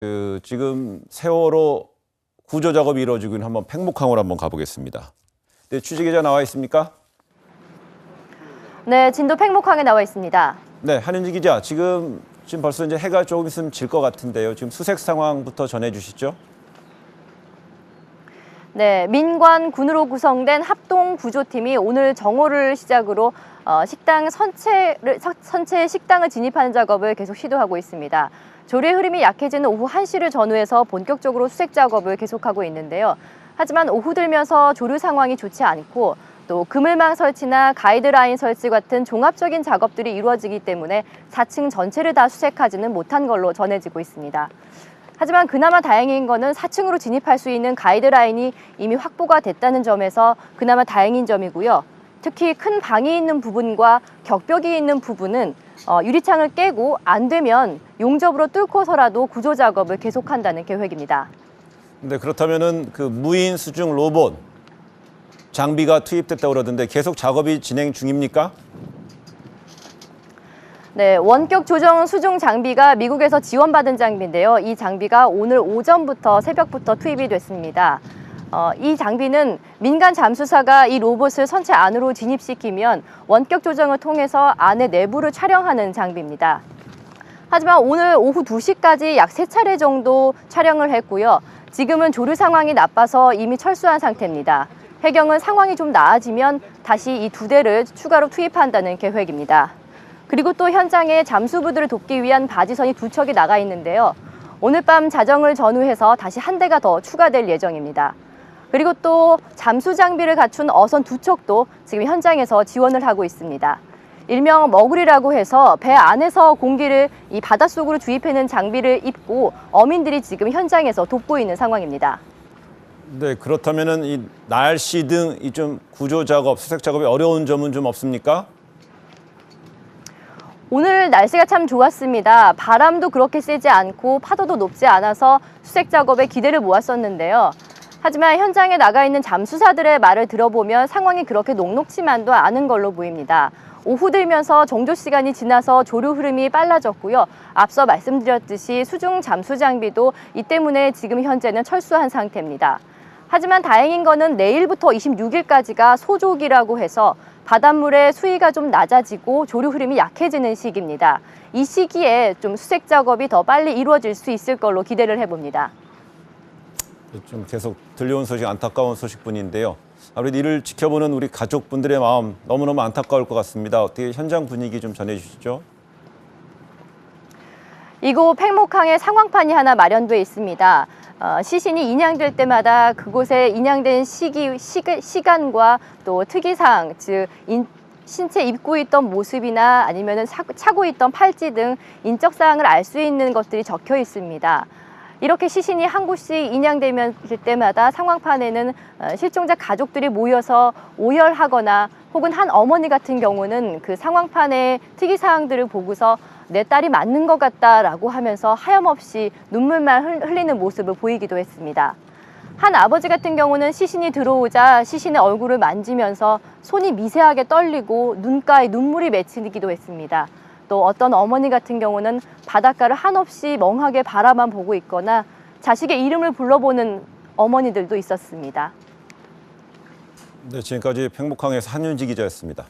지금 세월호 구조 작업이 이루어지고 있는 한번 팽목항으로 한번 가보겠습니다. 네, 취재 기자 나와 있습니까? 네, 진도 팽목항에 나와 있습니다. 네, 한윤지 기자, 지금 벌써 이제 해가 조금 있으면 질 것 같은데요. 지금 수색 상황부터 전해주시죠. 네, 민관 군으로 구성된 합동 구조팀이 오늘 정오를 시작으로 선체 식당을 진입하는 작업을 계속 시도하고 있습니다. 조류의 흐름이 약해지는 오후 1시를 전후해서 본격적으로 수색 작업을 계속하고 있는데요. 하지만 오후 들면서 조류 상황이 좋지 않고 또 그물망 설치나 가이드라인 설치 같은 종합적인 작업들이 이루어지기 때문에 4층 전체를 다 수색하지는 못한 걸로 전해지고 있습니다. 하지만 그나마 다행인 거는 4층으로 진입할 수 있는 가이드라인이 이미 확보가 됐다는 점에서 그나마 다행인 점이고요. 특히 큰 방이 있는 부분과 격벽이 있는 부분은 유리창을 깨고 안 되면 용접으로 뚫고서라도 구조 작업을 계속한다는 계획입니다. 네, 그렇다면은 그 무인 수중 로봇 장비가 투입됐다고 그러던데 계속 작업이 진행 중입니까? 네, 원격 조정 수중 장비가 미국에서 지원받은 장비인데요. 이 장비가 오늘 오전부터 새벽부터 투입이 됐습니다. 이 장비는 민간 잠수사가 이 로봇을 선체 안으로 진입시키면 원격 조정을 통해서 안의 내부를 촬영하는 장비입니다. 하지만 오늘 오후 2시까지 약 3차례 정도 촬영을 했고요. 지금은 조류 상황이 나빠서 이미 철수한 상태입니다. 해경은 상황이 좀 나아지면 다시 이 2대를 추가로 투입한다는 계획입니다. 그리고 또 현장에 잠수부들을 돕기 위한 바지선이 2척이 나가 있는데요. 오늘 밤 자정을 전후해서 다시 1대가 더 추가될 예정입니다. 그리고 또 잠수 장비를 갖춘 어선 2척도 지금 현장에서 지원을 하고 있습니다. 일명 머구리라고 해서 배 안에서 공기를 이 바닷속으로 주입하는 장비를 입고 어민들이 지금 현장에서 돕고 있는 상황입니다. 네, 그렇다면은 이 날씨 등 이 좀 구조 작업, 수색 작업이 어려운 점은 좀 없습니까? 오늘 날씨가 참 좋았습니다. 바람도 그렇게 세지 않고 파도도 높지 않아서 수색 작업에 기대를 모았었는데요. 하지만 현장에 나가 있는 잠수사들의 말을 들어보면 상황이 그렇게 녹록지만도 않은 걸로 보입니다. 오후 들면서 정조 시간이 지나서 조류 흐름이 빨라졌고요. 앞서 말씀드렸듯이 수중 잠수 장비도 이 때문에 지금 현재는 철수한 상태입니다. 하지만 다행인 거는 내일부터 26일까지가 소조기라고 해서 바닷물의 수위가 좀 낮아지고 조류 흐름이 약해지는 시기입니다. 이 시기에 좀 수색 작업이 더 빨리 이루어질 수 있을 걸로 기대를 해봅니다. 좀 계속 들려온 소식, 안타까운 소식뿐인데요. 아무래도 이를 지켜보는 우리 가족분들의 마음 너무너무 안타까울 것 같습니다. 어떻게 현장 분위기 좀 전해주시죠. 이곳 팽목항에 상황판이 하나 마련돼 있습니다. 시신이 인양될 때마다 그곳에 인양된 시간과 또 특이사항, 즉 신체 입고 있던 모습이나 아니면 차고 있던 팔찌 등 인적 사항을 알 수 있는 것들이 적혀 있습니다. 이렇게 시신이 한 곳씩 인양되면 때마다 상황판에는 실종자 가족들이 모여서 오열하거나 혹은 한 어머니 같은 경우는 그 상황판의 특이사항들을 보고서 내 딸이 맞는 것 같다라고 하면서 하염없이 눈물만 흘리는 모습을 보이기도 했습니다. 한 아버지 같은 경우는 시신이 들어오자 시신의 얼굴을 만지면서 손이 미세하게 떨리고 눈가에 눈물이 맺히기도 했습니다. 또 어떤 어머니 같은 경우는 바닷가를 한없이 멍하게 바라만 보고 있거나 자식의 이름을 불러보는 어머니들도 있었습니다. 네, 지금까지 팽목항에서 한윤지 기자였습니다.